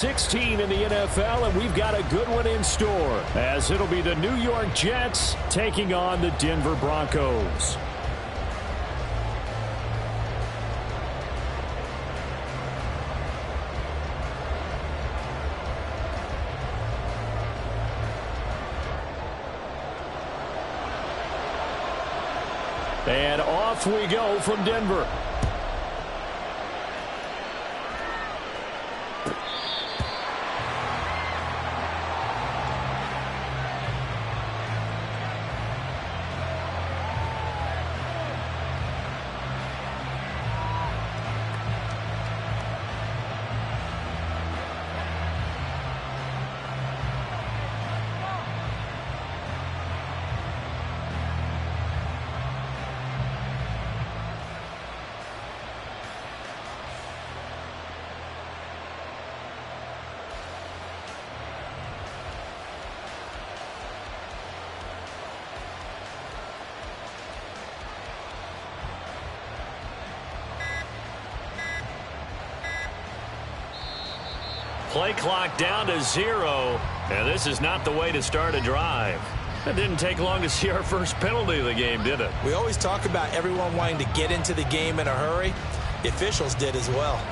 16 in the NFL, and we've got a good one in store, as it'll be the New York Jets taking on the Denver Broncos. And off we go from Denver. Play clock down to 0, and this is not the way to start a drive. It didn't take long to see our first penalty of the game, did it? We always talk about everyone wanting to get into the game in a hurry. The officials did as well.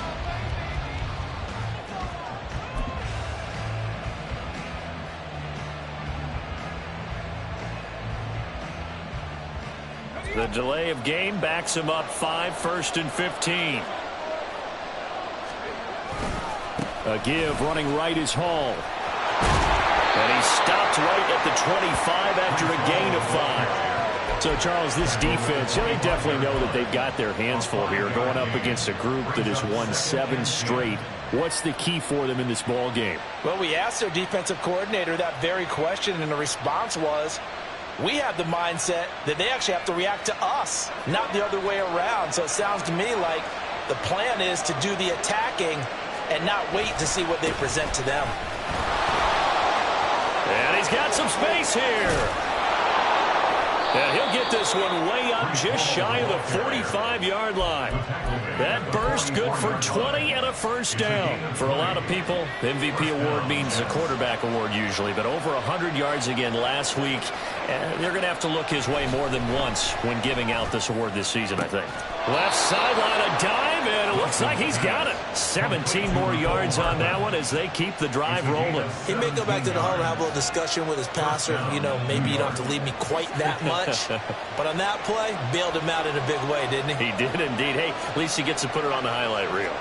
The delay of game backs him up 5, 1st and 15. A give running right is Hall. And he stopped right at the 25 after a gain of 5. So, Charles, this defense, they definitely know that they've got their hands full here going up against a group that has won 7 straight. What's the key for them in this ball game? Well, we asked their defensive coordinator that very question, and the response was, we have the mindset that they actually have to react to us, not the other way around. So it sounds to me like the plan is to do the attacking and not wait to see what they present to them. And he's got some space here. And he'll get this one way up just shy of the 45-yard line. That burst good for 20 and a first down. For a lot of people, the MVP award means a quarterback award usually, but over 100 yards again last week. They're going to have to look his way more than once when giving out this award this season, I think. Left sideline, a dive, and it looks like he's got it. 17 more yards on that one as they keep the drive rolling. He may go back to the huddle and have a little discussion with his passer. You know, maybe you don't have to leave me quite that much. But on that play, bailed him out in a big way, didn't he? He did indeed. Hey, at least he gets to put it on the highlight reel.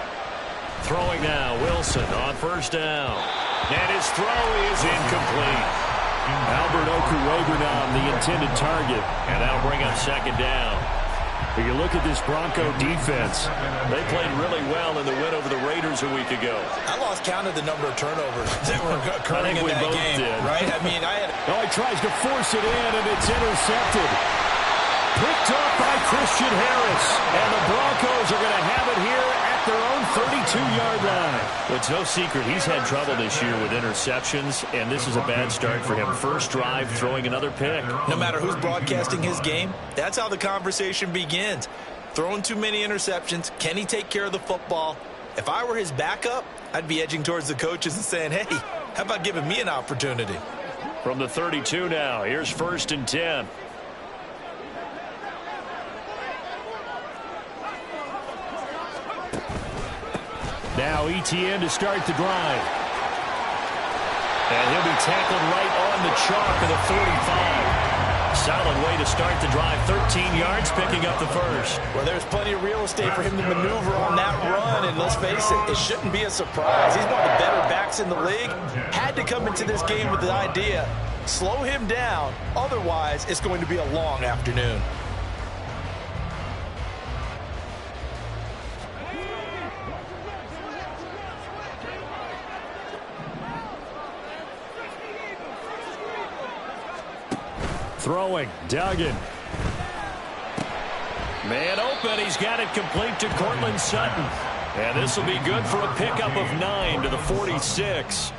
Throwing now, Wilson on first down. And his throw is incomplete. Albert Okurogunan, the intended target. And that'll bring up second down. If you look at this Bronco defense, they played really well in the win over the Raiders a week ago. I lost count of the number of turnovers that were occurring in that game, right? I mean, Oh, he tries to force it in, and it's intercepted. Picked up by Christian Harris. And the Broncos are going to have it here at their own 32-yard line. It's no secret he's had trouble this year with interceptions, and this is a bad start for him. First drive, throwing another pick. No matter who's broadcasting his game, that's how the conversation begins. Throwing too many interceptions, can he take care of the football? If I were his backup, I'd be edging towards the coaches and saying, hey, how about giving me an opportunity? From the 32 now, here's 1st and 10. Now ETN to start the drive. And he'll be tackled right on the chalk of the 45. Solid way to start the drive. 13 yards, picking up the first. Well, there's plenty of real estate for him to maneuver on that run. And let's face it, it shouldn't be a surprise. He's one of the better backs in the league. Had to come into this game with the idea, slow him down. Otherwise, it's going to be a long afternoon. Throwing, Duggan. Man open, he's got it complete to Cortland Sutton. And this will be good for a pickup of 9 to the 46.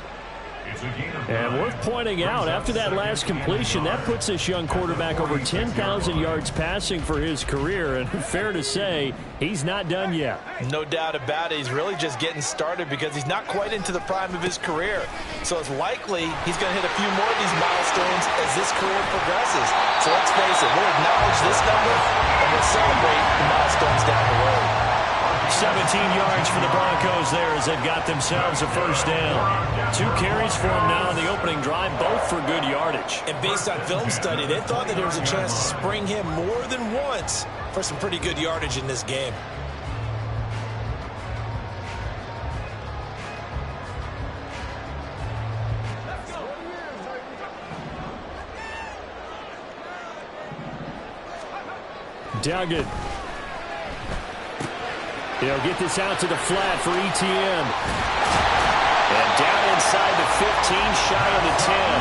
And worth pointing out, after that last completion, that puts this young quarterback over 10,000 yards passing for his career. And fair to say, he's not done yet. No doubt about it. He's really just getting started because he's not quite into the prime of his career. So it's likely he's going to hit a few more of these milestones as this career progresses. So let's face it, we'll acknowledge this number and we'll celebrate the milestones down the road. 17 yards for the Broncos there as they've got themselves a first down. 2 carries for him now in the opening drive, both for good yardage. And based on film study, they thought that there was a chance to spring him more than once for some pretty good yardage in this game. Duggan. He'll get this out to the flat for ETN. And down inside the 15, shy of the 10.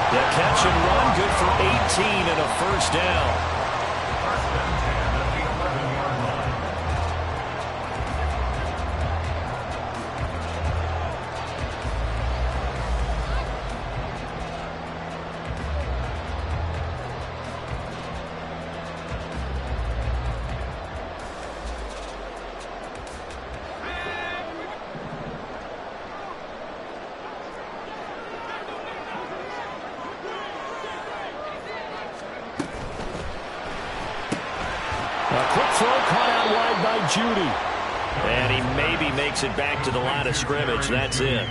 The catch and run, good for 18 and a first down. Judy. And he maybe makes it back to the line of scrimmage. That's it.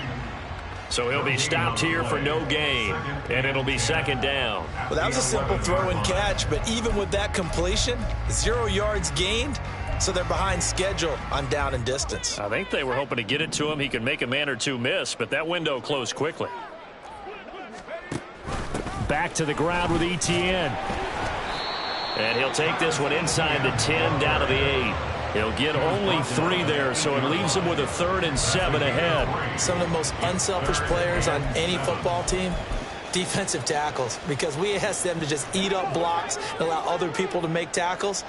So he'll be stopped here for no gain. And it'll be second down. Well, that was a simple throw and catch, but even with that completion, 0 yards gained, so they're behind schedule on down and distance. I think they were hoping to get it to him. He could make a man or two miss, but that window closed quickly. Back to the ground with ETN. And he'll take this one inside the 10, down to the 8. He'll get only 3 there, so it leaves him with a 3rd and 7 ahead. Some of the most unselfish players on any football team, defensive tackles, because we ask them to just eat up blocks and allow other people to make tackles.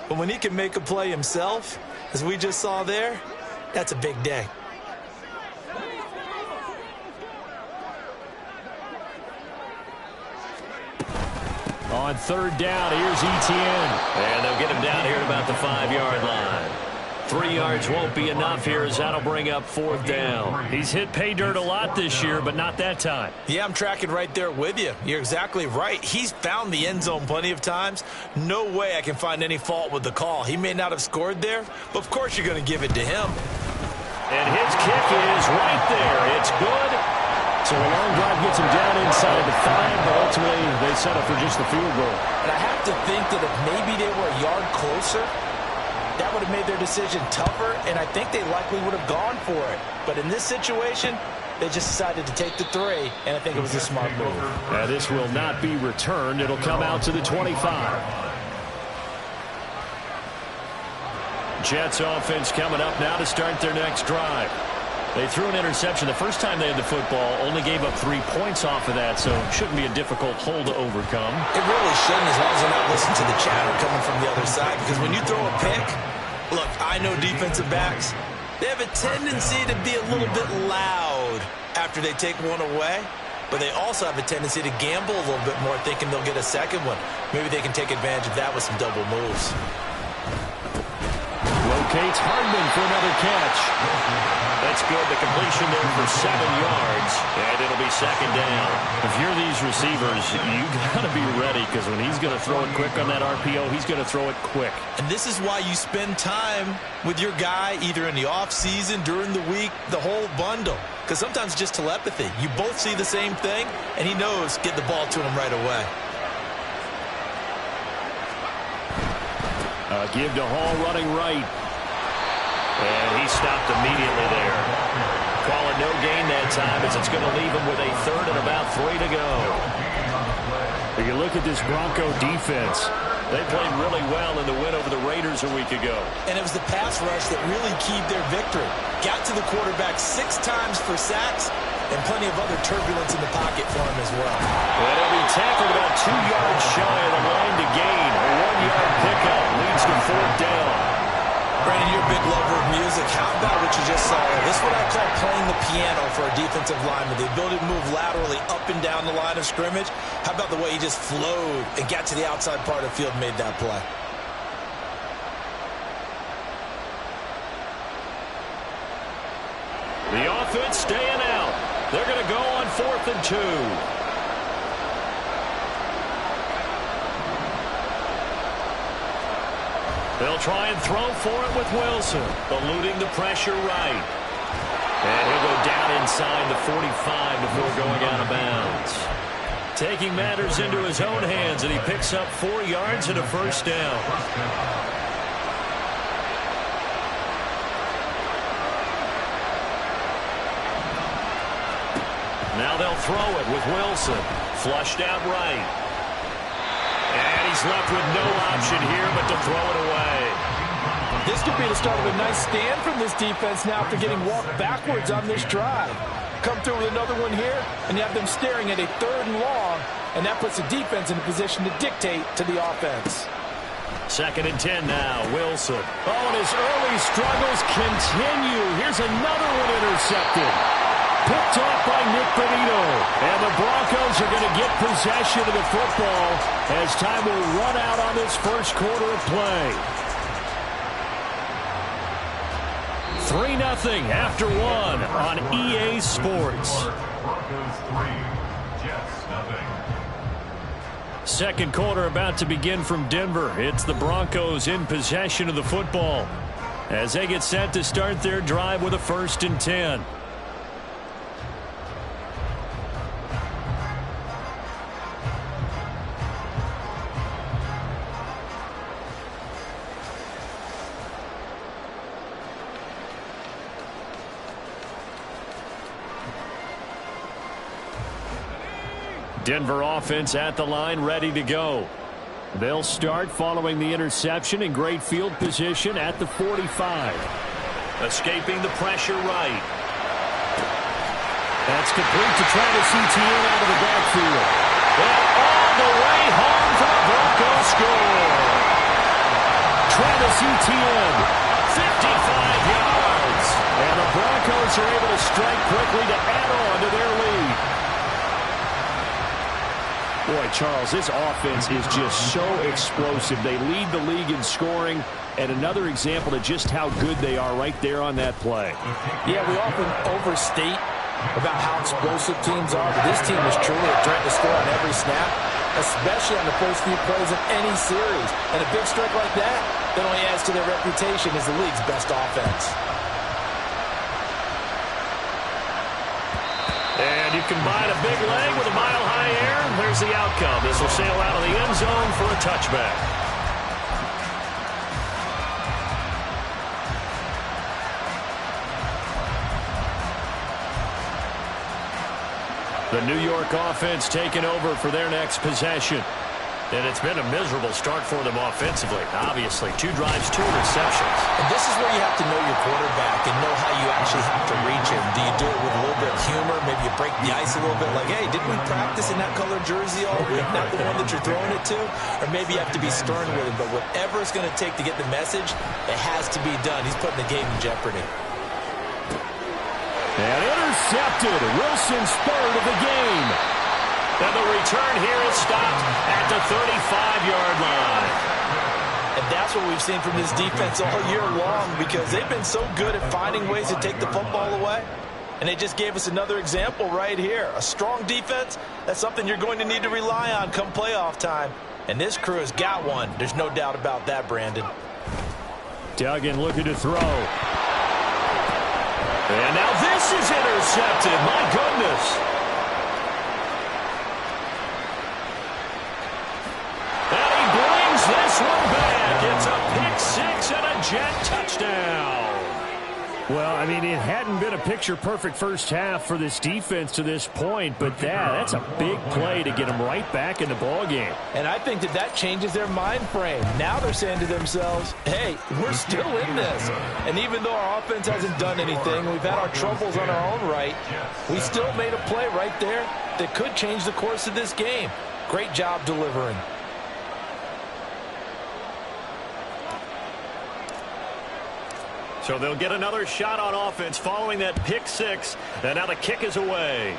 But when he can make a play himself, as we just saw there, that's a big day. On 3rd down, here's ETN. And they'll get him down here at about the 5-yard line. 3 yards won't be enough here as that'll bring up 4th down. He's hit pay dirt a lot this year, but not that time. Yeah, I'm tracking right there with you. You're exactly right. He's found the end zone plenty of times. No way I can find any fault with the call. He may not have scored there, but of course you're going to give it to him. And his kick is right there. It's good. So a long drive gets him down inside the 5, but ultimately they settle for just the field goal. And I have to think that if maybe they were a yard closer, that would have made their decision tougher, and I think they likely would have gone for it. But in this situation, they just decided to take the 3, and I think it was a smart move. This will not be returned. It'll come out to the 25. Jets offense coming up now to start their next drive. They threw an interception the first time they had the football, only gave up 3 points off of that, so it shouldn't be a difficult hole to overcome. It really shouldn't, as long as they're not listening to the chatter coming from the other side, because when you throw a pick, look, I know defensive backs, they have a tendency to be a little bit loud after they take one away, but they also have a tendency to gamble a little bit more, thinking they'll get a second one. Maybe they can take advantage of that with some double moves. Locates Hardman for another catch. That's good. The completion there for 7 yards, and it'll be second down. If you're these receivers, you got to be ready, because when he's going to throw it quick on that RPO, he's going to throw it quick. And this is why you spend time with your guy, either in the offseason, during the week, the whole bundle. Because sometimes it's just telepathy. You both see the same thing, and he knows get the ball to him right away. Give to Hall running right. And he stopped immediately there. Call it no gain that time, as it's going to leave him with a 3rd and about 3 to go. If you look at this Bronco defense, they played really well in the win over the Raiders a week ago. And it was the pass rush that really keyed their victory. Got to the quarterback 6 times for sacks, and plenty of other turbulence in the pocket for him as well. And he'll be tackled about 2 yards shy of the line to gain. A 1-yard pickup leads to 4th down. Brandon, you're a big lover of music. How about what you just saw? This is what I call playing the piano for a defensive lineman. The ability to move laterally up and down the line of scrimmage. How about the way he just flowed and got to the outside part of the field and made that play? The offense staying out. They're going to go on 4th and 2. They'll try and throw for it with Wilson, eluding the pressure right. And he'll go down inside the 45 before going out of bounds. Taking matters into his own hands, and he picks up 4 yards and a first down. Now they'll throw it with Wilson. Flushed out right. And he's left with no option here but to throw it away. This could be the start of a nice stand from this defense now after getting walked backwards on this drive. Come through with another one here, and you have them staring at a 3rd and long, and that puts the defense in a position to dictate to the offense. 2nd and 10 now, Wilson. Oh, and his early struggles continue. Here's another one intercepted. Picked off by Nick Benito. And the Broncos are going to get possession of the football as time will run out on this first quarter of play. 3-0 after 1 on EA Sports. Broncos 3, Jets 0. Second quarter about to begin from Denver. It's the Broncos in possession of the football as they get set to start their drive with a 1st and 10. Denver offense at the line, ready to go. They'll start following the interception in great field position at the 45. Escaping the pressure right. That's complete to Travis Etienne out of the backfield. And all the way home for the Broncos score. Travis Etienne, 55 yards. And the Broncos are able to strike quickly to add on to their lead. Boy, Charles, this offense is just so explosive. They lead the league in scoring, and another example of just how good they are right there on that play. Yeah, we often overstate about how explosive teams are, but this team is truly a threat to score on every snap, especially on the first few plays of any series. And a big strike like that only adds to their reputation as the league's best offense. And you combine a big leg with a mile-high air, and there's the outcome. This will sail out of the end zone for a touchback. The New York offense taking over for their next possession. And it's been a miserable start for them offensively. Obviously, 2 drives, 2 interceptions. And this is where you have to know your quarterback and know how you actually have to reach him. Do you do it with a little bit of humor? Maybe you break the ice a little bit like, hey, didn't we practice in that colored jersey all week? Not the one that you're throwing it to? Or maybe you have to be stern with him. But whatever it's going to take to get the message, it has to be done. He's putting the game in jeopardy. And intercepted. Wilson's 3rd of the game. And the return here is stopped at the 35-yard line. And that's what we've seen from this defense all year long, because they've been so good at finding ways to take the football away. And they just gave us another example right here. A strong defense, that's something you're going to need to rely on come playoff time. And this crew has got one. There's no doubt about that, Brandon. Duggan looking to throw. And now this is intercepted. My goodness. This one back. It's a pick-6 and a Jet touchdown. Well, I mean, it hadn't been a picture-perfect first half for this defense to this point, but that's a big play to get them right back in the ballgame. And I think that changes their mind frame. Now they're saying to themselves, hey, we're still in this. And even though our offense hasn't done anything, we've had our troubles on our own right, we still made a play right there that could change the course of this game. Great job delivering. So they'll get another shot on offense following that pick six. And now the kick is away.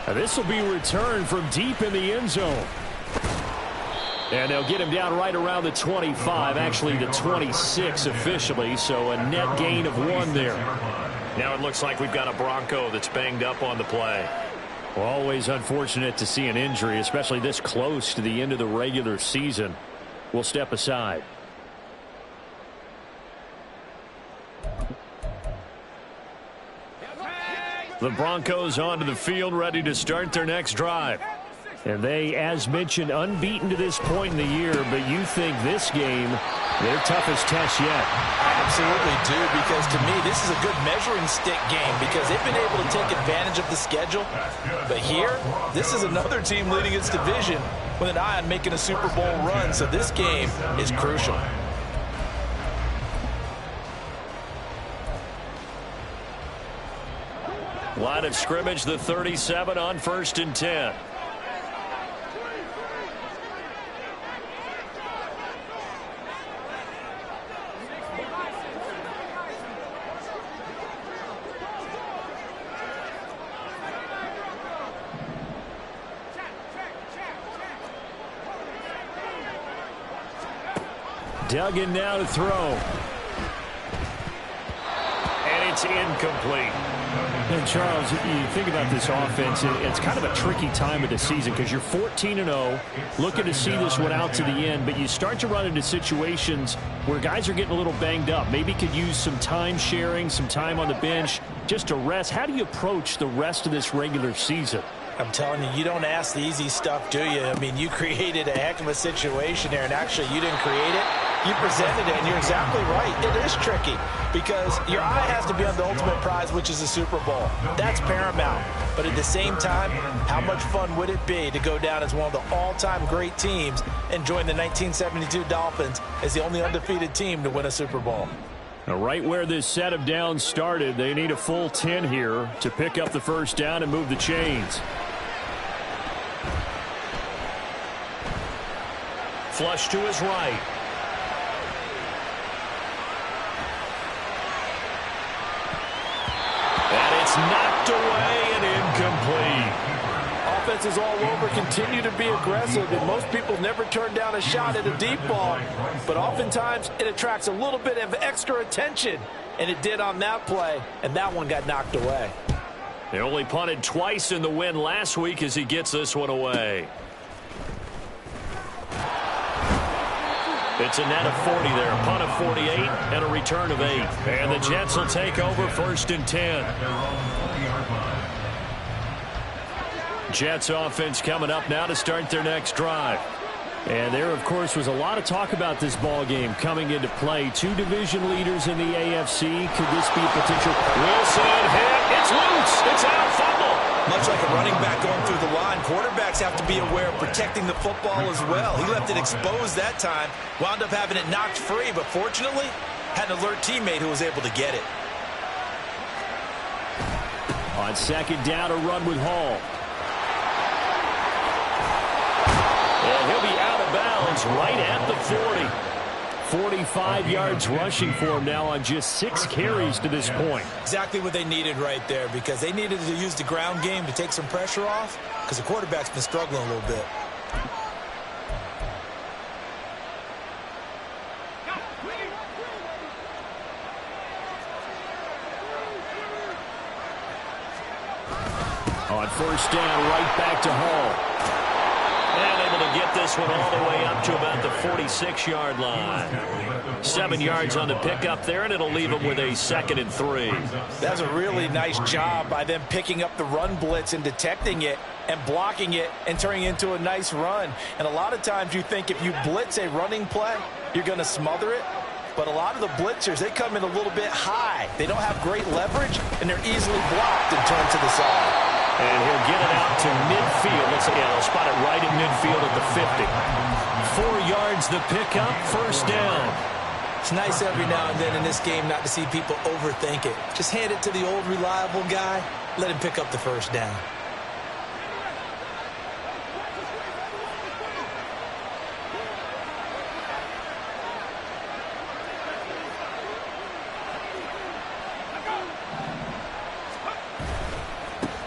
And this will be returned from deep in the end zone. And they'll get him down right around the 25, actually the 26 officially, so a net gain of 1 there. Now it looks like we've got a Bronco that's banged up on the play. Well, always unfortunate to see an injury, especially this close to the end of the regular season. We'll step aside. The Broncos onto the field, ready to start their next drive. And they, as mentioned, unbeaten to this point in the year, but you think this game, their toughest test yet. I absolutely do, because to me, this is a good measuring stick game because they've been able to take advantage of the schedule. But here, this is another team leading its division with an eye on making a Super Bowl run, so this game is crucial. Line of scrimmage, the 37 on 1st and 10. Dug in now to throw. And it's incomplete. And Charles, you think about this offense, it's kind of a tricky time of the season because you're 14-0, looking to see this one out to the end, but you start to run into situations where guys are getting a little banged up. Maybe could use some time sharing, some time on the bench, just to rest. How do you approach the rest of this regular season? I'm telling you, you don't ask the easy stuff, do you? I mean, you created a heck of a situation there, and actually you didn't create it. You presented it, and you're exactly right. It is tricky because your eye has to be on the ultimate prize, which is the Super Bowl. That's paramount. But at the same time, how much fun would it be to go down as one of the all-time great teams and join the 1972 Dolphins as the only undefeated team to win a Super Bowl? Now, right where this set of downs started, they need a full 10 here to pick up the first down and move the chains. Flush to his right. And it's knocked away and incomplete. Offenses all over continue to be aggressive, and most people never turn down a shot at a deep ball. But oftentimes, it attracts a little bit of extra attention, and it did on that play, and that one got knocked away. They only punted twice in the win last week as he gets this one away. It's a net of 40 there, a punt of 48, and a return of 8. And the Jets will take over 1st and 10. Jets offense coming up now to start their next drive. And there, of course, was a lot of talk about this ball game coming into play. 2 division leaders in the AFC. Could this be a potential? Wilson hit. It's loose. It's out. Fumble. Much like a running back going through the line, quarterbacks have to be aware of protecting the football as well. He left it exposed that time, wound up having it knocked free, but fortunately, had an alert teammate who was able to get it. On 2nd down, a run with Hall. And he'll be out of bounds right at the 40. 45 yards rushing for him now on just 6 carries to this point. Exactly what they needed right there, because they needed to use the ground game to take some pressure off, because the quarterback's been struggling a little bit. On 1st down, right back to Hall. And able to get this one all the way up to about the 46-yard line. 7 yards on the pickup there, and it'll leave him with a 2nd and 3. That's a really nice job by them picking up the run blitz and detecting it and blocking it and turning it into a nice run. And a lot of times you think if you blitz a running play, you're going to smother it. But a lot of the blitzers, they come in a little bit high. They don't have great leverage, and they're easily blocked and turned to the side. And he'll get it out to midfield. They'll spot it right at midfield at the 50. 4 yards the pickup, 1st down. It's nice every now and then in this game not to see people overthink it. Just hand it to the old reliable guy. Let him pick up the 1st down.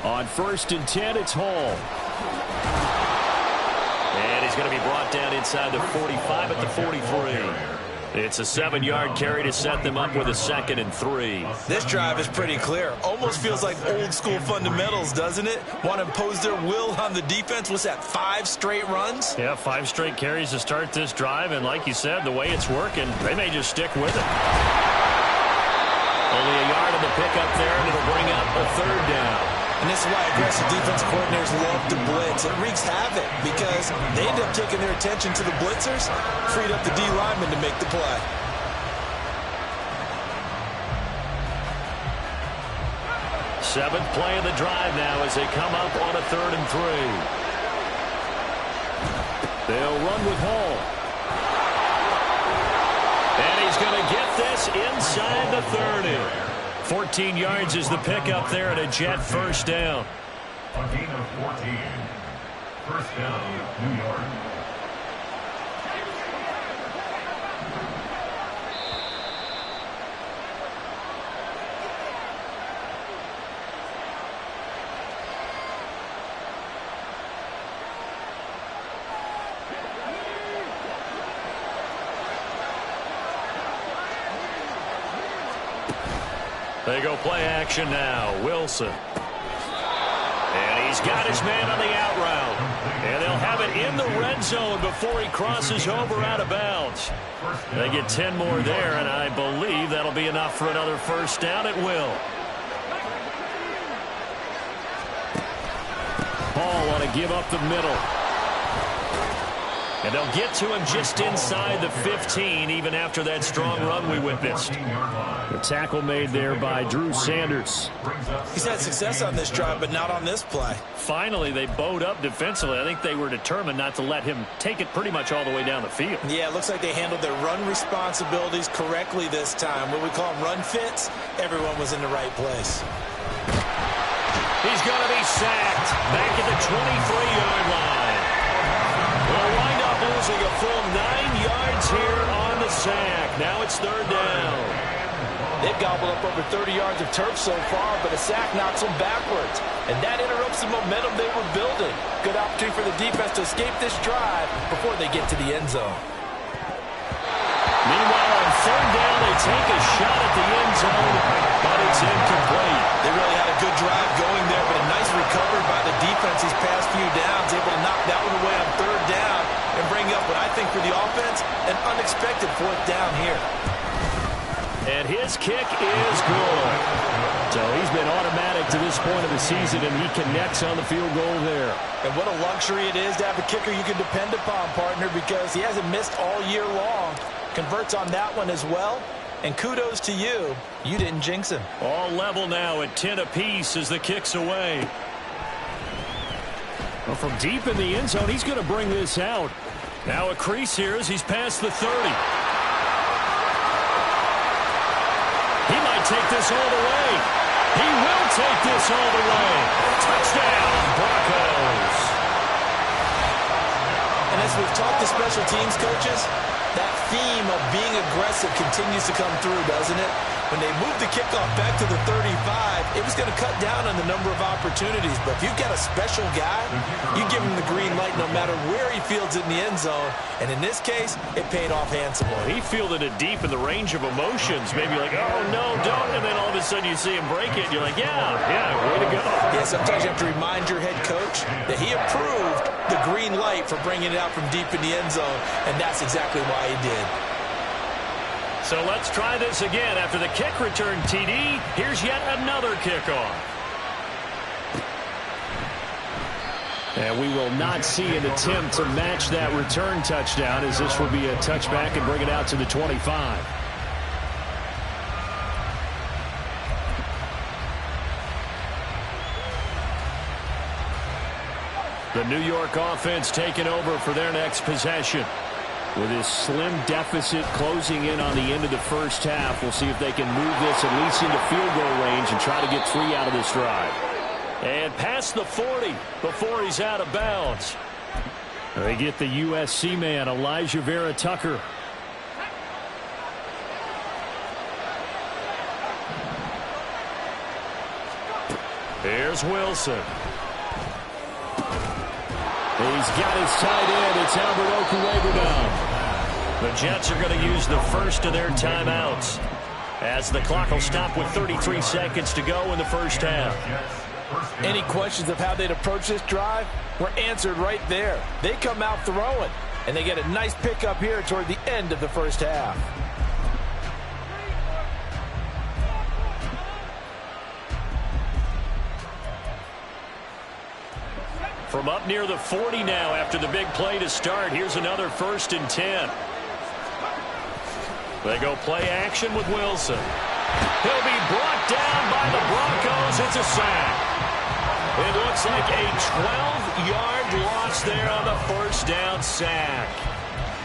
On 1st and 10, it's Hall. And he's going to be brought down inside the 45 at the 43. It's a 7-yard carry to set them up with a 2nd and 3. This drive is pretty clear. Almost feels like old school fundamentals, doesn't it? Want to impose their will on the defense. What's that, 5 straight runs? Yeah, 5 straight carries to start this drive. And like you said, the way it's working, they may just stick with it. Only a yard on the pickup there, and it'll bring up a 3rd down. And this is why aggressive defensive coordinators love to blitz. It wreaks havoc because they end up taking their attention to the blitzers, freed up the D lineman to make the play. Seventh play of the drive now as they come up on a 3rd and 3. They'll run with Hall. And he's going to get this inside the 30. 14 yards is the pickup there and a Jet 1st down. A gain of 14. 1st down, New York. They go play action now. Wilson. And he's got his man on the out route. And they'll have it in the red zone before he crosses over out of bounds. They get 10 more there, and I believe that'll be enough for another 1st down. It will. Hall on a give up the middle. And they'll get to him just inside the 15, even after that strong run we witnessed. The tackle made there by Drew Sanders. He's had success on this drive, but not on this play. Finally, they bowed up defensively. I think they were determined not to let him take it pretty much all the way down the field. Yeah, it looks like they handled their run responsibilities correctly this time. What we call run fits, everyone was in the right place. He's going to be sacked back at the 23-yard line. We'll wind up losing a full 9 yards here on the sack. Now it's 3rd down. They've gobbled up over 30 yards of turf so far, but a sack knocks them backwards. And that interrupts the momentum they were building. Good opportunity for the defense to escape this drive before they get to the end zone. Meanwhile, on 3rd down, they take a shot at the end zone, but it's incomplete. They really had a good drive going there, but a nice recovery by the defense these past few downs, able to knock that one away on 3rd down and bring up what I think for the offense, an unexpected 4th down here. And his kick is good. So he's been automatic to this point of the season, and he connects on the field goal there. And what a luxury it is to have a kicker you can depend upon, partner, because he hasn't missed all year long. Converts on that one as well. And kudos to you. You didn't jinx him. All level now at 10 apiece as the kick's away. Well, from deep in the end zone, he's going to bring this out. Now a crease here as he's past the 30. He might take this all the way. He will take this all the way. Touchdown, Broncos. And as we've talked to special teams coaches, that theme of being aggressive continues to come through, doesn't it? When they moved the kickoff back to the 35, it was going to cut down on the number of opportunities. But if you've got a special guy, you give him the green light no matter where he fields it in the end zone. And in this case, it paid off handsomely. He fielded it deep in the range of emotions. Maybe like, oh, no, don't. And then all of a sudden you see him break it. And you're like, yeah, way to go. Yeah, sometimes you have to remind your head coach that he approved the green light for bringing it out from deep in the end zone. And that's exactly why he did. So let's try this again. After the kick return TD, here's yet another kickoff. And we will not see an attempt to match that return touchdown, as this will be a touchback and bring it out to the 25. The New York offense taking over for their next possession. With his slim deficit closing in on the end of the first half, we'll see if they can move this at least into field goal range and try to get 3 out of this drive. And past the 40 before he's out of bounds. They get the USC man, Elijah Vera Tucker. Here's Wilson. He's got his tight end. It's Albert Okuwegu down. The Jets are going to use the first of their timeouts, as the clock will stop with 33 seconds to go in the first half. Any questions of how they'd approach this drive were answered right there. They come out throwing, and they get a nice pickup here toward the end of the first half. From up near the 40 now after the big play to start. Here's another 1st and 10. They go play action with Wilson. He'll be brought down by the Broncos. It's a sack. It looks like a 12-yard loss there on the first down sack.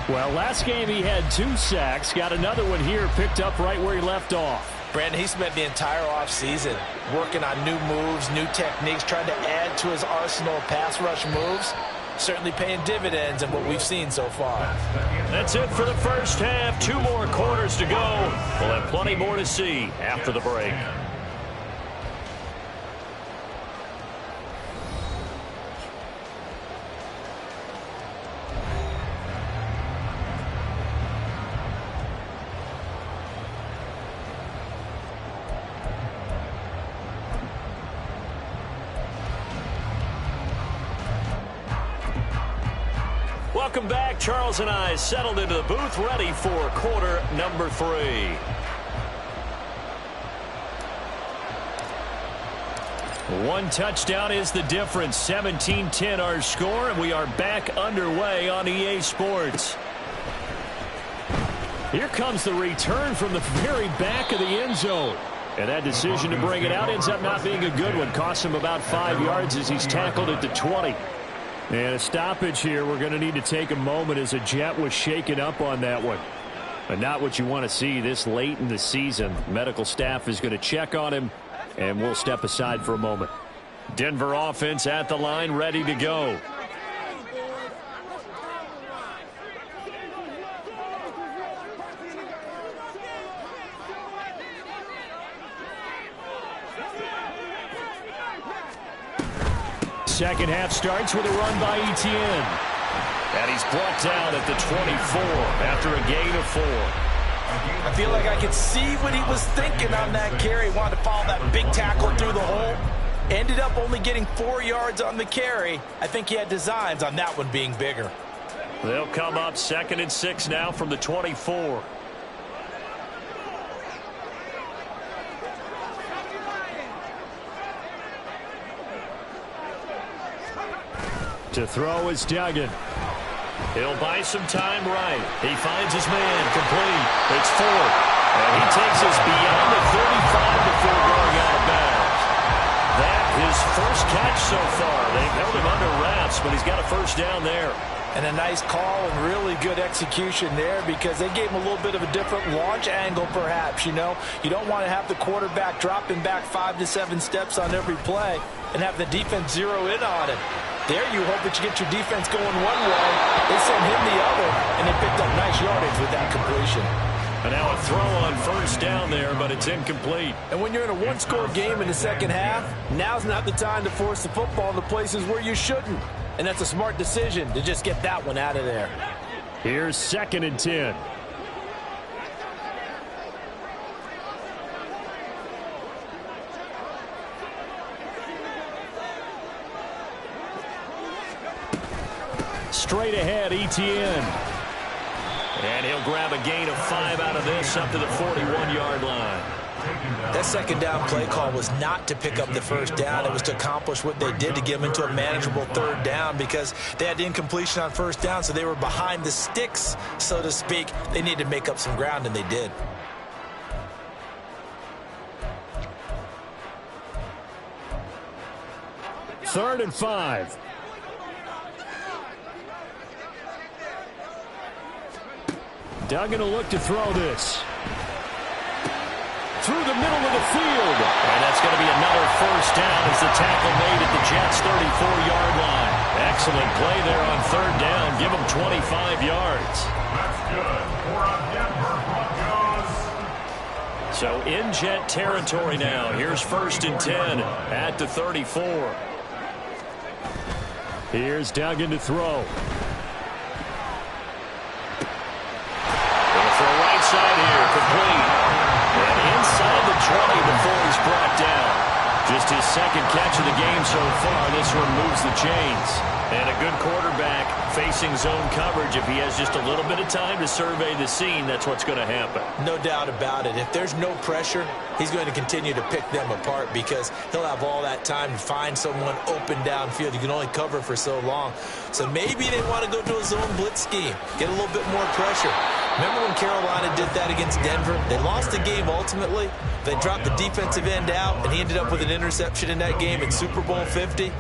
Well, last game he had 2 sacks. Got another one here picked up right where he left off. Brandon, he spent the entire offseason working on new moves, new techniques, trying to add to his arsenal of pass rush moves. Certainly paying dividends in what we've seen so far. That's it for the first half. 2 more quarters to go. We'll have plenty more to see after the break. Welcome back. Charles and I settled into the booth, ready for quarter number 3. One touchdown is the difference. 17-10 our score, and we are back underway on EA Sports. Here comes the return from the very back of the end zone. And that decision to bring it out ends up not being a good one. Costs him about 5 yards as he's tackled at the 20. And a stoppage here. We're going to need to take a moment as a Jet was shaken up on that one. But not what you want to see this late in the season. Medical staff is going to check on him, and we'll step aside for a moment. Denver offense at the line, ready to go. Second half starts with a run by Etienne. And he's brought down at the 24 after a gain of 4. I feel like I could see what he was thinking on that carry. Wanted to follow that big tackle through the hole. Ended up only getting 4 yards on the carry. I think he had designs on that one being bigger. They'll come up 2nd and 6 now from the 24. To throw is Duggan. He'll buy some time right. He finds his man complete. It's 4. And he takes us beyond the 35 before going out of bounds. That his first catch so far. They've held him under wraps, but he's got a first down there. And a nice call and really good execution there, because they gave him a little bit of a different launch angle perhaps. You know, you don't want to have the quarterback dropping back 5 to 7 steps on every play and have the defense zero in on it. There you hope that you get your defense going one way. They sent him the other, and they picked up nice yardage with that completion. And now a throw on first down there, but it's incomplete. And when you're in a one-score game in the second half, now's not the time to force the football into places where you shouldn't. And that's a smart decision to just get that one out of there. Here's 2nd and 10. Straight ahead, Etienne. And he'll grab a gain of 5 out of this up to the 41-yard line. That second down play call was not to pick up the first down. It was to accomplish what they did to get them into a manageable 3rd down, because they had the incompletion on first down, so they were behind the sticks, so to speak. They needed to make up some ground, and they did. Third and 5. Duggan will look to throw this. Through the middle of the field. And that's going to be another first down as the tackle made at the Jets' 34-yard line. Excellent play there on 3rd down. Give them 25 yards. That's good for a Denver Broncos. So in jet territory now. Here's 1st and 10 at the 34. Here's Duggan to throw. Going for a right side here, complete. And inside the 20 before he's brought down. Just his 2nd catch of the game so far. This one moves the chains. And a good quarterback facing zone coverage. If he has just a little bit of time to survey the scene, that's what's going to happen. No doubt about it. If there's no pressure, he's going to continue to pick them apart because he'll have all that time to find someone open downfield. You can only cover for so long. So maybe they want to go to a zone blitz scheme, get a little bit more pressure. Remember when Carolina did that against Denver? They lost the game ultimately. They dropped the defensive end out, and he ended up with an interception in that game in Super Bowl 50.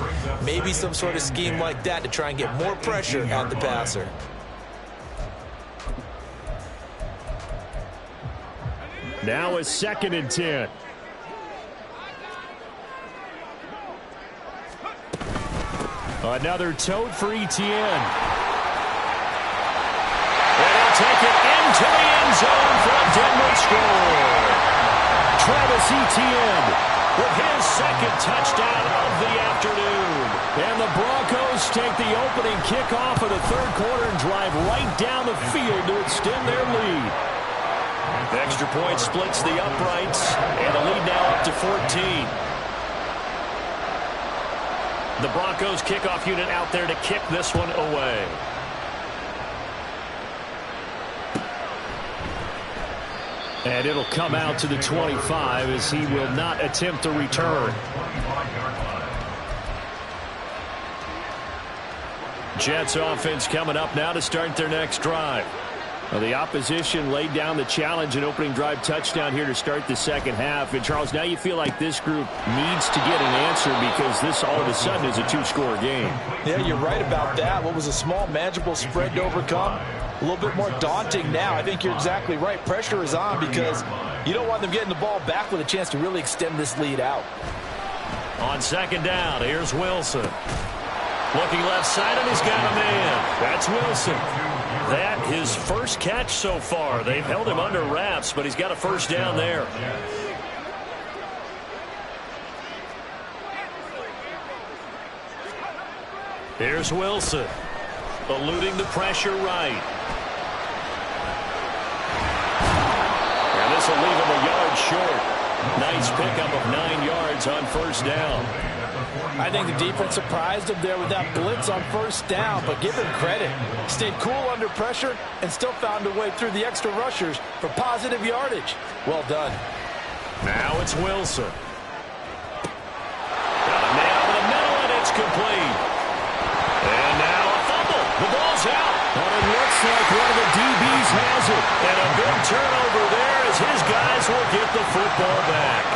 Maybe some sort of scheme like that to try and get more pressure at the passer. Now a 2nd and 10. Another tote for Etienne. And he'll take it into the end zone for a Denver score. Travis Etienne with his 2nd touchdown of the afternoon. And the Broncos take the opening kickoff of the 3rd quarter and drive right down the field to extend their lead. The extra point splits the uprights, and the lead now up to 14. The Broncos kickoff unit out there to kick this one away. And it'll come out to the 25 as he will not attempt a return. Jets offense coming up now to start their next drive. Well, the opposition laid down the challenge and opening drive touchdown here to start the 2nd half. And, Charles, now you feel like this group needs to get an answer because this all of a sudden is a 2-score game. Yeah, you're right about that. What was a small, manageable spread to overcome? A little bit more daunting now. I think you're exactly right. Pressure is on because you don't want them getting the ball back with a chance to really extend this lead out. On 2nd down, here's Wilson. Looking left side, and he's got a man. That's Wilson. That his 1st catch so far. They've held him under wraps, but he's got a 1st down there. Here's Wilson. Eluding the pressure right. And this will leave him a yard short. Nice pickup of 9 yards on 1st down. I think the defense surprised him there with that blitz on 1st down, but give him credit. Stayed cool under pressure and still found a way through the extra rushers for positive yardage. Well done. Now it's Wilson. Got a man over the middle, and it's complete. And now a fumble. The ball's out. And it looks like one of the DBs has it. And a big turnover there as his guys will get the football back.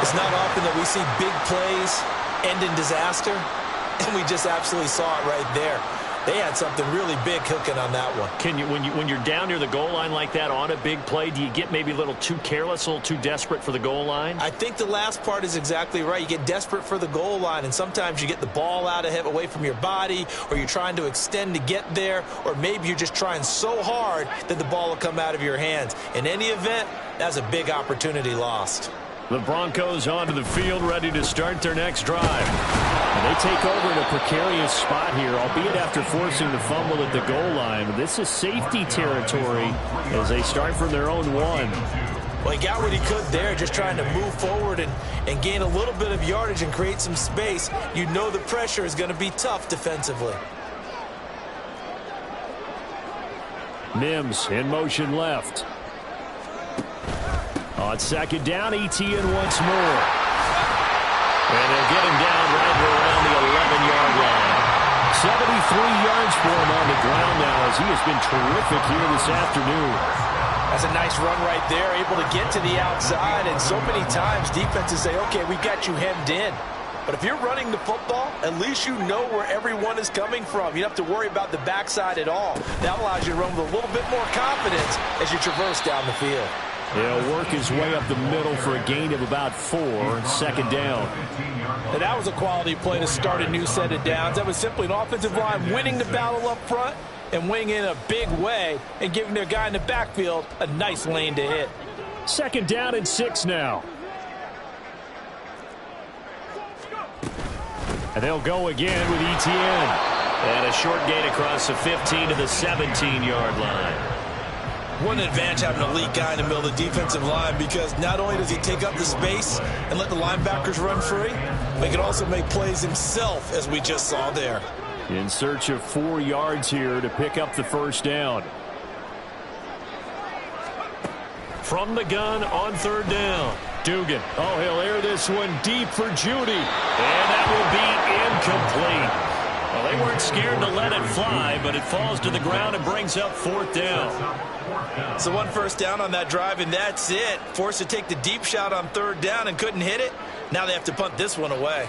It's not often that we see big plays end in disaster, and we just absolutely saw it right there. They had something really big cooking on that one. Can you, when you're down near the goal line like that on a big play, do you get maybe a little too careless, a little too desperate for the goal line? I think the last part is exactly right. You get desperate for the goal line, and sometimes you get the ball out ahead, away from your body, or you're trying to extend to get there, or maybe you're just trying so hard that the ball will come out of your hands. In any event, that's a big opportunity lost. The Broncos onto the field, ready to start their next drive. And they take over in a precarious spot here, albeit after forcing the fumble at the goal line. This is safety territory as they start from their own 1. Well, he got what he could there, just trying to move forward and gain a little bit of yardage and create some space. You know the pressure is going to be tough defensively. Mims in motion left. On 2nd down, Etienne once more. And they'll get him down right around the 11-yard line. 73 yards for him on the ground now as he has been terrific here this afternoon. That's a nice run right there, able to get to the outside. And so many times defenses say, okay, we've got you hemmed in. But if you're running the football, at least you know where everyone is coming from. You don't have to worry about the backside at all. That allows you to run with a little bit more confidence as you traverse down the field. He'll work his way up the middle for a gain of about 4, 2nd down. And that was a quality play to start a new set of downs. That was simply an offensive line winning the battle up front and winning in a big way and giving their guy in the backfield a nice lane to hit. 2nd down and 6 now. And they'll go again with Etienne. And a short gain across the 15 to the 17-yard line. What an advantage having an elite guy in the middle of the defensive line, because not only does he take up the space and let the linebackers run free, but he can also make plays himself, as we just saw there. In search of 4 yards here to pick up the 1st down. From the gun on 3rd down. Dugan. Oh, he'll air this one deep for Judy. And that will be incomplete. Well, they weren't scared to let it fly, but it falls to the ground and brings up 4th down. So 1 first down on that drive, and that's it. Forced to take the deep shot on 3rd down and couldn't hit it. Now they have to punt this one away.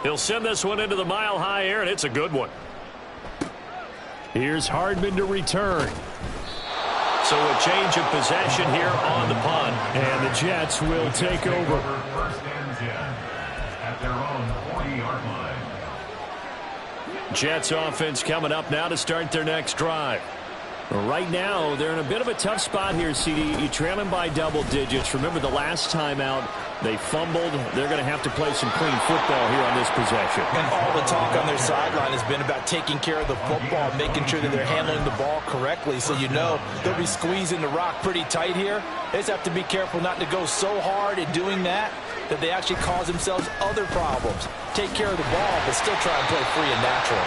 He'll send this one into the mile-high air, and it's a good one. Here's Hardman to return. So a change of possession here on the punt. And the Jets will take over. 1st and 10 at their own 40-yard line. Jets offense coming up now to start their next drive. Right now, they're in a bit of a tough spot here, CD. You trail them by double digits. Remember the last time out, they fumbled. They're going to have to play some clean football here on this possession. And all the talk on their sideline has been about taking care of the football, making sure that they're handling the ball correctly. So you know they'll be squeezing the rock pretty tight here. They just have to be careful not to go so hard in doing that they actually cause themselves other problems. Take care of the ball, but still try and play free and natural.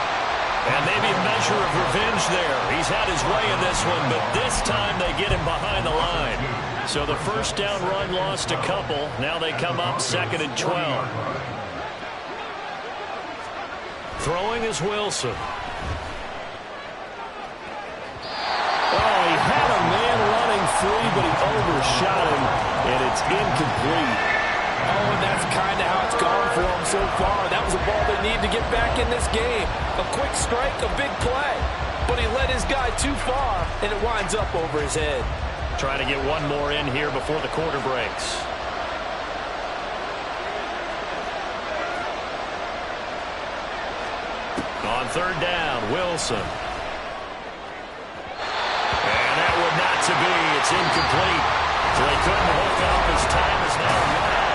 And maybe a measure of revenge there. He's had his way in this one, but this time they get him behind the line. So the 1st down run lost a couple. Now they come up 2nd and 12. Throwing is Wilson. Oh, he had a man running free, but he overshot him, and it's incomplete. Oh, and that's kind of how it's gone for them so far. That was a ball they need to get back in this game. A quick strike, a big play. But he led his guy too far, and it winds up over his head. Trying to get one more in here before the quarter breaks. On 3rd down, Wilson. And that would not to be. It's incomplete. So they couldn't hook up. His time is now run out.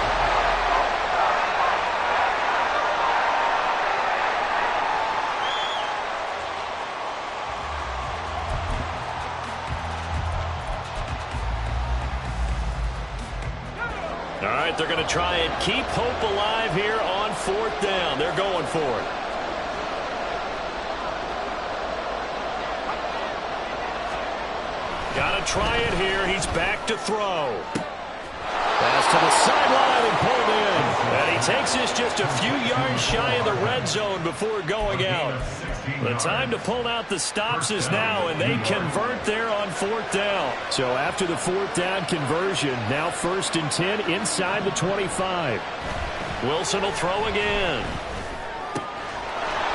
All right, they're going to try and keep hope alive here on 4th down. They're going for it. Got to try it here. He's back to throw. Pass to the sideline and pulled in. And he takes this just a few yards shy of the red zone before going out. The time to pull out the stops is now, and they convert there on 4th down. So after the 4th down conversion, now 1st and 10 inside the 25. Wilson will throw again.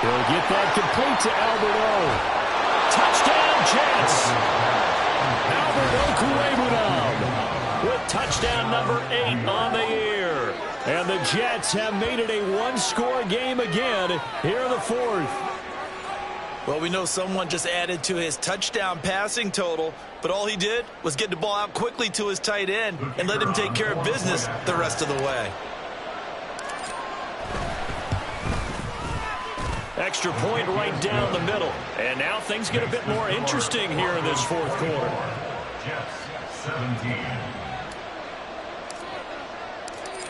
He'll get that complete to Albert O. Touchdown, Jets. Albert Okwuegbunam With touchdown number 8 on the year. And the Jets have made it a one-score game again here in the 4th. Well, we know someone just added to his touchdown passing total, but all he did was get the ball out quickly to his tight end and let him take care of business the rest of the way. Extra point right down the middle. And now things get a bit more interesting here in this 4th quarter. Jets 17.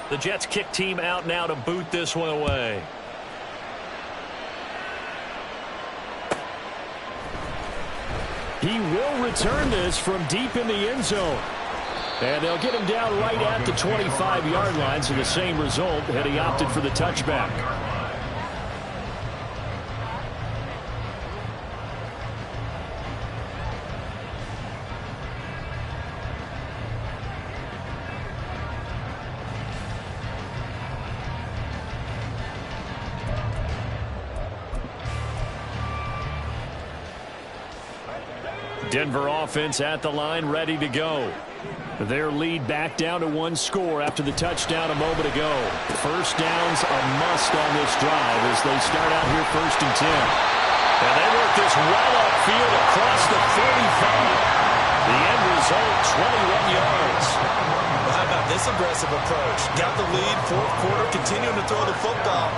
The Jets kick team out now to boot this one away. He will return this from deep in the end zone. And they'll get him down right at the 25-yard line, so the same result had he opted for the touchback. Denver offense at the line, ready to go. Their lead back down to 1 score after the touchdown a moment ago. 1st down's a must on this drive as they start out here 1st and 10. And they work this well upfield across the 35. The end result, 21 yards. Well, how about this aggressive approach? Got the lead, fourth quarter, continuing to throw the football.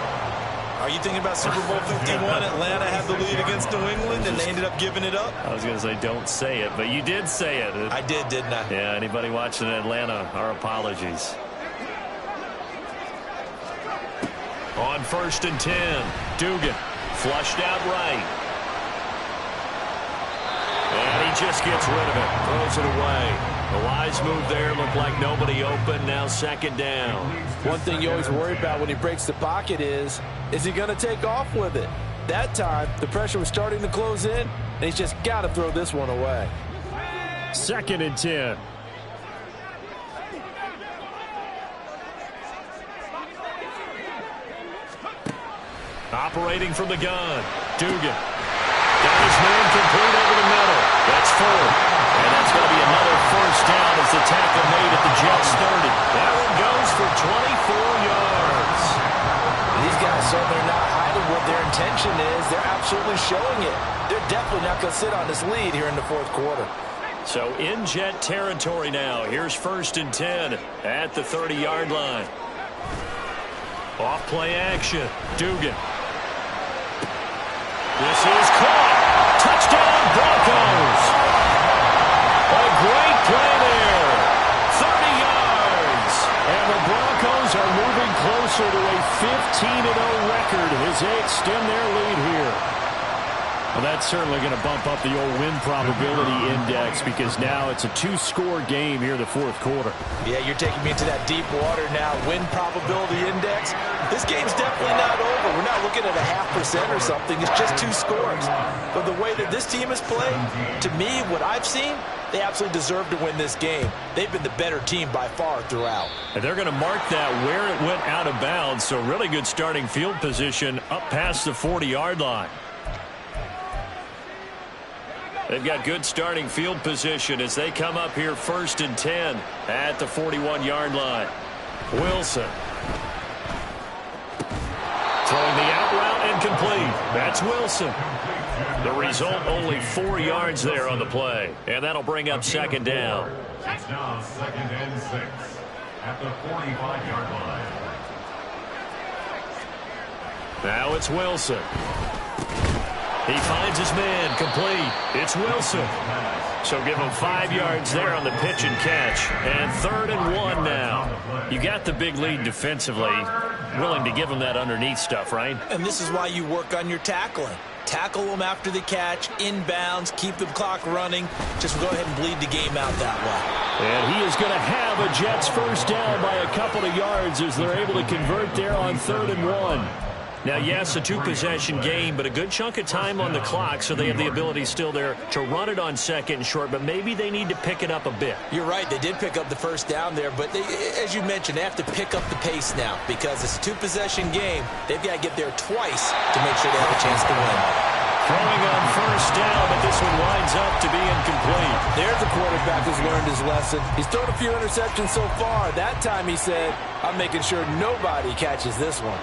Are you thinking about Super Bowl 51? Atlanta had the lead against New England, and they ended up giving it up? I was going to say don't say it, but you did say it. I did, didn't I? Yeah, anybody watching Atlanta, our apologies. On 1st and 10, Dugan flushed out right. And he just gets rid of it, throws it away. A wise move there, looked like nobody open, now 2nd down. One thing you always worry about when he breaks the pocket is he going to take off with it? That time, the pressure was starting to close in, and he's just got to throw this one away. 2nd and 10. Operating from the gun, Dugan. Got his man complete over the middle. That's 4. And that's going to be another 1st down as the tackle made at the Jets' 30. That one goes for 24 yards. These guys certainly are not hiding what their intention is. They're absolutely showing it. They're definitely not going to sit on this lead here in the fourth quarter. So in Jet territory now. Here's 1st and 10 at the 30-yard line. Off play action, Dugan. This is caught. Touchdown, Broncos. A great play there. 30 yards. And the Broncos are moving closer to a 15-0 record as they extend their lead here. Well, that's certainly going to bump up the old win probability index because now it's a 2-score game here in the fourth quarter. Yeah, you're taking me into that deep water now. Win probability index. This game's definitely not over. We're not looking at a 0.5% or something. It's just 2 scores. But the way that this team has played, to me, what I've seen, they absolutely deserve to win this game. They've been the better team by far throughout. And they're going to mark that where it went out of bounds. So really good starting field position up past the 40-yard line. They've got good starting field position as they come up here 1st and 10 at the 41-yard line. Wilson. Throwing the out route incomplete. That's Wilson. The result, only 4 yards there on the play. And that'll bring up 2nd down. It's now 2nd and 6 at the 45-yard line. Now it's Wilson. He finds his man, complete. It's Wilson. So give him 5 yards there on the pitch and catch. And 3rd and 1 now. You got the big lead defensively. Willing to give him that underneath stuff, right? And this is why you work on your tackling. Tackle them after the catch, inbounds, keep the clock running. Just go ahead and bleed the game out that way. And he is going to have a Jets 1st down by a couple of yards as they're able to convert there on 3rd and 1. Now, yes, a 2-possession game, but a good chunk of time on the clock, so they have the ability still there to run it on 2nd and short, but maybe they need to pick it up a bit. You're right. They did pick up the 1st down there, but they, as you mentioned, they have to pick up the pace now because it's a 2-possession game. They've got to get there twice to make sure they have a chance to win. Throwing on 1st down, but this one winds up to be incomplete. There's the quarterback who's learned his lesson. He's thrown a few interceptions so far. That time he said, I'm making sure nobody catches this one.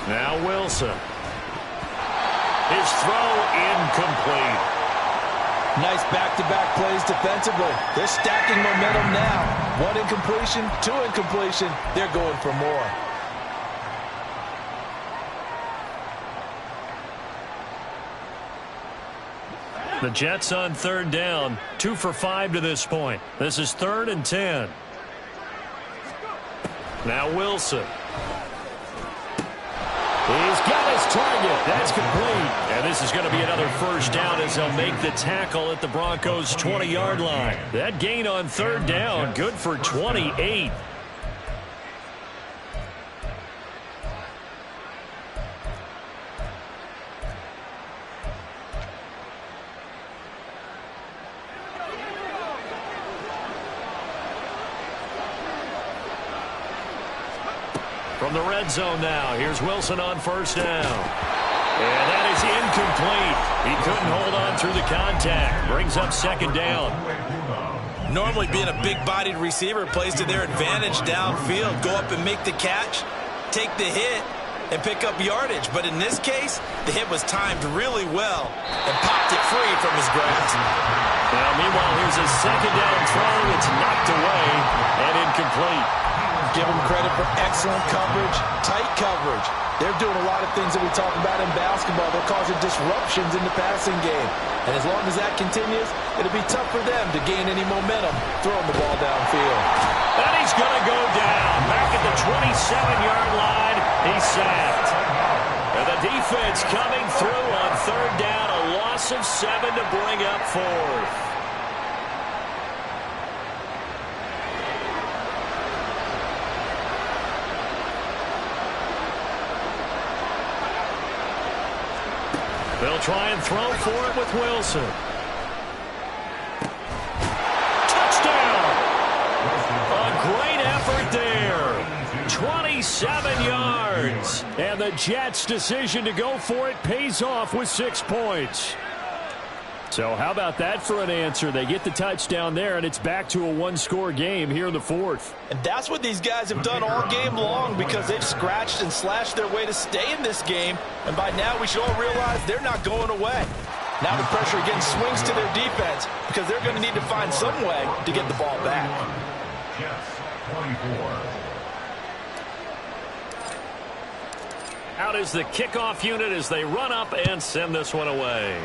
Now Wilson. His throw incomplete. Nice back-to-back plays defensively. They're stacking momentum now. 1 incompletion, 2 incompletion. They're going for more. The Jets on 3rd down. 2 for 5 to this point. This is 3rd and 10. Now Wilson. He's got his target. That's complete. And this is going to be another 1st down as they'll make the tackle at the Broncos' 20-yard line. That gain on 3rd down, good for 28. From the red zone now, here's Wilson on 1st down. And that is incomplete. He couldn't hold on through the contact. Brings up 2nd down. Normally being a big-bodied receiver plays to their advantage downfield. Go up and make the catch, take the hit, and pick up yardage. But in this case, the hit was timed really well and popped it free from his grasp. Well, meanwhile, here's a second down throw. It's knocked away and incomplete. Give them credit for excellent coverage, tight coverage. They're doing a lot of things that we talk about in basketball. They're causing disruptions in the passing game. And as long as that continues, it'll be tough for them to gain any momentum throwing the ball downfield. And he's going to go down. Back at the 27-yard line, he's sacked. And the defense coming through on third down, a loss of 7 to bring up fourth. They'll try and throw for it with Wilson. Touchdown! A great effort there. 27 yards. And the Jets' decision to go for it pays off with 6 points. So how about that for an answer? They get the touchdown there, and it's back to a one-score game here in the fourth. And that's what these guys have done all game long because they've scratched and slashed their way to stay in this game. And by now, we should all realize they're not going away. Now the pressure again swings to their defense because they're going to need to find some way to get the ball back. Jets, 24. Out is the kickoff unit as they run up and send this one away.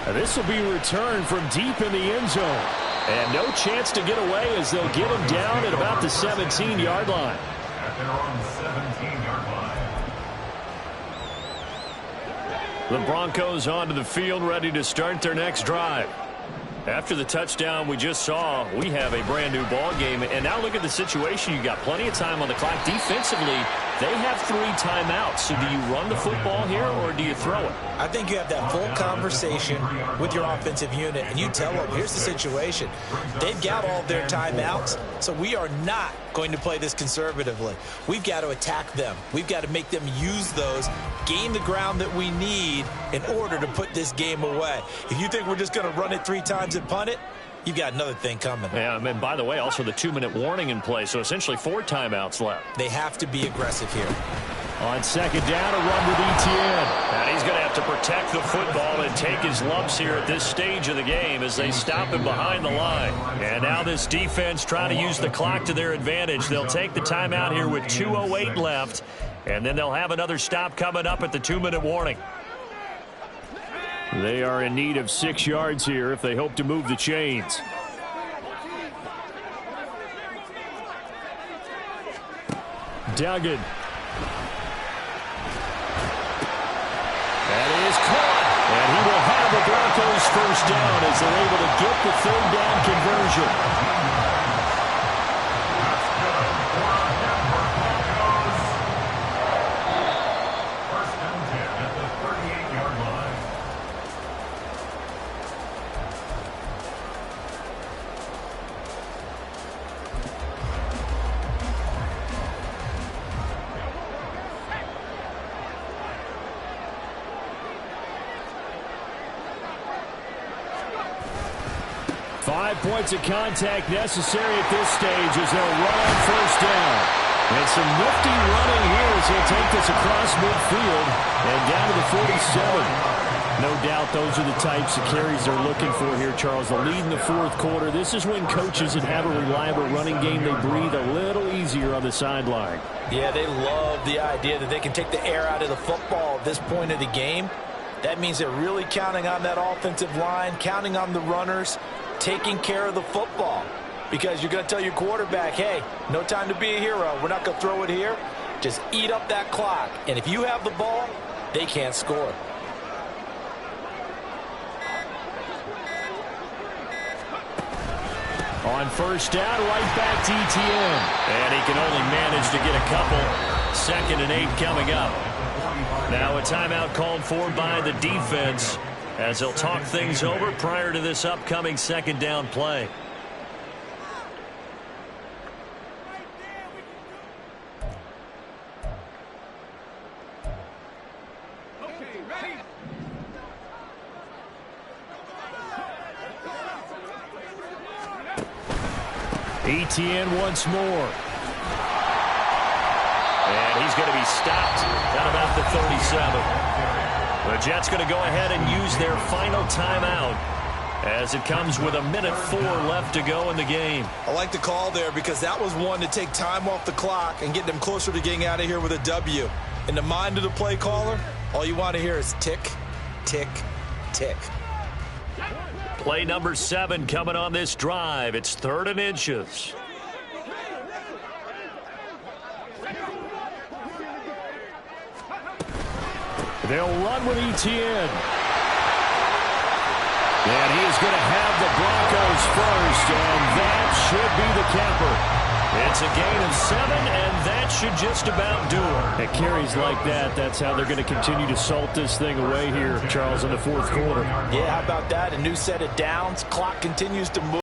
This will be returned from deep in the end zone. And no chance to get away as they'll get him down at about the 17-yard line. At their own 17-yard line. The Broncos onto the field ready to start their next drive. After the touchdown we just saw, we have a brand new ball game. And now look at the situation. You got plenty of time on the clock. Defensively, they have 3 timeouts. So do you run the football here or do you throw it? I think you have that full conversation with your offensive unit, and you tell them, here's the situation. They've got all their timeouts, so we are not going to play this conservatively. We've got to attack them. We've got to make them use those, gain the ground that we need in order to put this game away. If you think we're just going to run it 3 times and punt it, you've got another thing coming. Yeah, and by the way, also the 2-minute warning in play, so essentially 4 timeouts left. They have to be aggressive here. On second down, a run with Etienne. And he's going to have to protect the football and take his lumps here at this stage of the game as they stop him behind the line. And now this defense trying to use the clock to their advantage. They'll take the timeout here with 2:08 left, and then they'll have another stop coming up at the 2-minute warning. They are in need of 6 yards here if they hope to move the chains. Duggan. That is caught. And he will have the Broncos first down as they're able to get the third down conversion. First down 10 at the 38-yard line. Five points of contact necessary at this stage as they'll run on first down. And some nifty running here as he'll take this across midfield and down to the 47. No doubt those are the types of carries they're looking for here, Charles. The lead in the fourth quarter. This is when coaches that have a reliable running game, they breathe a little easier on the sideline. Yeah, they love the idea that they can take the air out of the football at this point of the game. That means they're really counting on that offensive line, counting on the runners, taking care of the football. Because you're going to tell your quarterback, hey, no time to be a hero. We're not going to throw it here. Just eat up that clock. And if you have the ball, they can't score. On first down, right back to Etienne. And he can only manage to get a couple. 2nd and 8 coming up. Now a timeout called for by the defense as they'll talk things over prior to this upcoming second down play. Etienne once more. And he's going to be stopped at about the 37. The Jets going to go ahead and use their final timeout as it comes with 1:04 left to go in the game. I like the call there because that was one to take time off the clock and get them closer to getting out of here with a W. In the mind of the play caller, all you want to hear is tick, tick, tick. Play number 7 coming on this drive. It's 3rd and inches. They'll run with Etienne. And he is going to have the Broncos first, and that should be the capper. It's a gain of 7, and that should just about do it. At carries like that, that's how they're going to continue to salt this thing away here, Charles, in the 4th quarter. Yeah, how about that? A new set of downs. Clock continues to move.